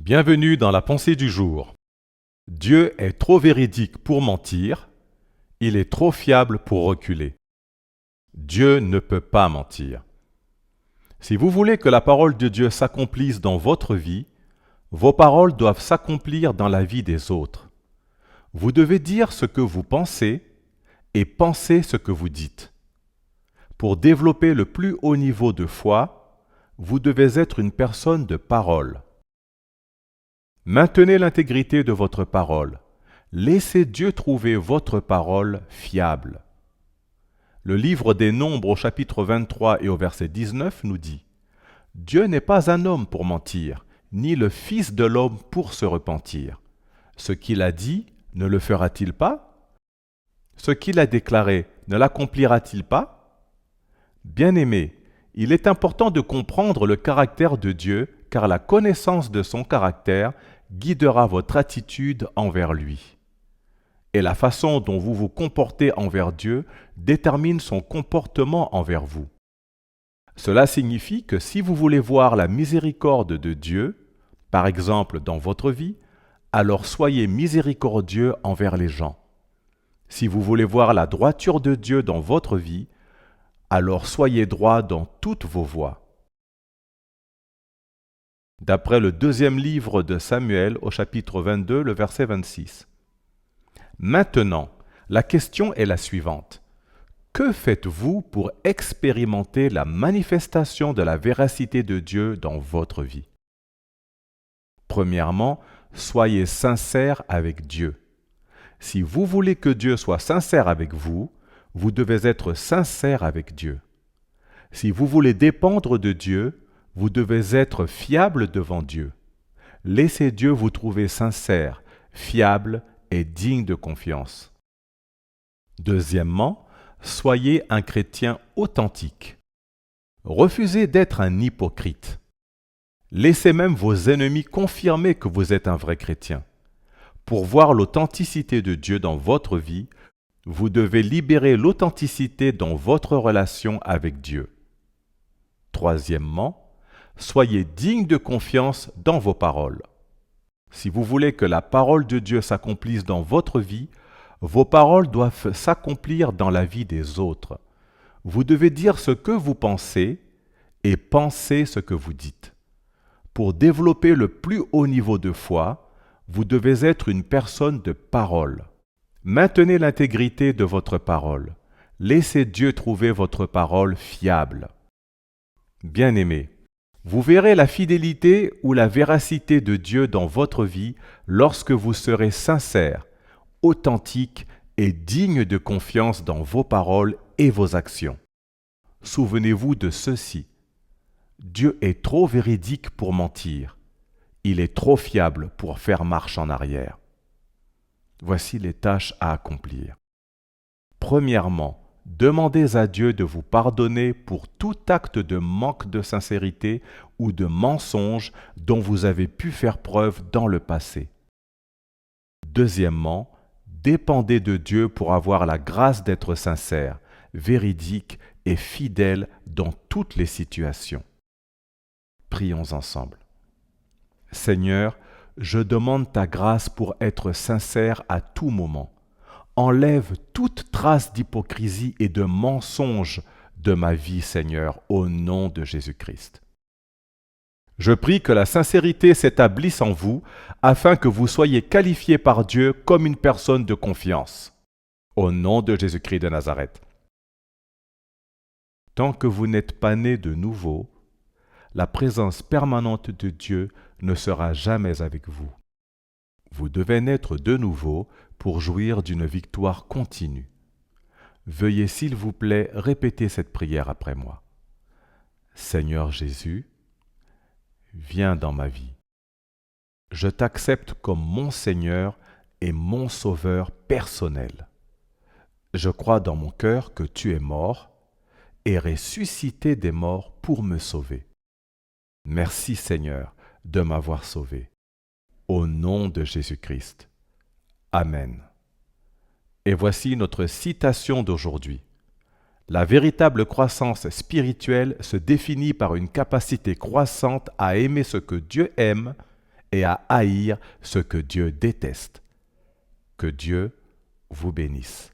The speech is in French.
Bienvenue dans la pensée du jour. Dieu est trop véridique pour mentir, il est trop fiable pour reculer. Dieu ne peut pas mentir. Si vous voulez que la parole de Dieu s'accomplisse dans votre vie, vos paroles doivent s'accomplir dans la vie des autres. Vous devez dire ce que vous pensez et penser ce que vous dites. Pour développer le plus haut niveau de foi, vous devez être une personne de parole. Maintenez l'intégrité de votre parole. Laissez Dieu trouver votre parole fiable. Le livre des Nombres au chapitre 23 et au verset 19 nous dit « Dieu n'est pas un homme pour mentir, ni le Fils de l'homme pour se repentir. Ce qu'il a dit, ne le fera-t-il pas? Ce qu'il a déclaré, ne l'accomplira-t-il pas? » Bien-aimés, il est important de comprendre le caractère de Dieu, car la connaissance de son caractère guidera votre attitude envers lui. Et la façon dont vous vous comportez envers Dieu détermine son comportement envers vous. Cela signifie que si vous voulez voir la miséricorde de Dieu, par exemple dans votre vie, alors soyez miséricordieux envers les gens. Si vous voulez voir la droiture de Dieu dans votre vie, alors soyez droit dans toutes vos voies. D'après le deuxième livre de Samuel au chapitre 22, le verset 26. Maintenant, la question est la suivante. Que faites-vous pour expérimenter la manifestation de la véracité de Dieu dans votre vie? Premièrement, soyez sincères avec Dieu. Si vous voulez que Dieu soit sincère avec vous, vous devez être sincère avec Dieu. Si vous voulez dépendre de Dieu, vous devez être fiable devant Dieu. Laissez Dieu vous trouver sincère, fiable et digne de confiance. Deuxièmement, soyez un chrétien authentique. Refusez d'être un hypocrite. Laissez même vos ennemis confirmer que vous êtes un vrai chrétien. Pour voir l'authenticité de Dieu dans votre vie, vous devez libérer l'authenticité dans votre relation avec Dieu. Troisièmement, soyez digne de confiance dans vos paroles. Si vous voulez que la parole de Dieu s'accomplisse dans votre vie, vos paroles doivent s'accomplir dans la vie des autres. Vous devez dire ce que vous pensez et penser ce que vous dites. Pour développer le plus haut niveau de foi, vous devez être une personne de parole. Maintenez l'intégrité de votre parole. Laissez Dieu trouver votre parole fiable. Bien-aimés, vous verrez la fidélité ou la véracité de Dieu dans votre vie lorsque vous serez sincère, authentique et digne de confiance dans vos paroles et vos actions. Souvenez-vous de ceci. Dieu est trop véridique pour mentir. Il est trop fiable pour faire marche en arrière. Voici les tâches à accomplir. Premièrement, demandez à Dieu de vous pardonner pour tout acte de manque de sincérité ou de mensonge dont vous avez pu faire preuve dans le passé. Deuxièmement, dépendez de Dieu pour avoir la grâce d'être sincère, véridique et fidèle dans toutes les situations. Prions ensemble. Seigneur, je demande ta grâce pour être sincère à tout moment. Enlève toute trace d'hypocrisie et de mensonge de ma vie, Seigneur, au nom de Jésus-Christ. Je prie que la sincérité s'établisse en vous, afin que vous soyez qualifiés par Dieu comme une personne de confiance. Au nom de Jésus-Christ de Nazareth. Tant que vous n'êtes pas né de nouveau, la présence permanente de Dieu ne sera jamais avec vous. Vous devez naître de nouveau pour jouir d'une victoire continue. Veuillez s'il vous plaît répéter cette prière après moi. Seigneur Jésus, viens dans ma vie. Je t'accepte comme mon Seigneur et mon Sauveur personnel. Je crois dans mon cœur que tu es mort et ressuscité des morts pour me sauver. Merci Seigneur de m'avoir sauvé. Au nom de Jésus-Christ. Amen. Et voici notre citation d'aujourd'hui. La véritable croissance spirituelle se définit par une capacité croissante à aimer ce que Dieu aime et à haïr ce que Dieu déteste. Que Dieu vous bénisse.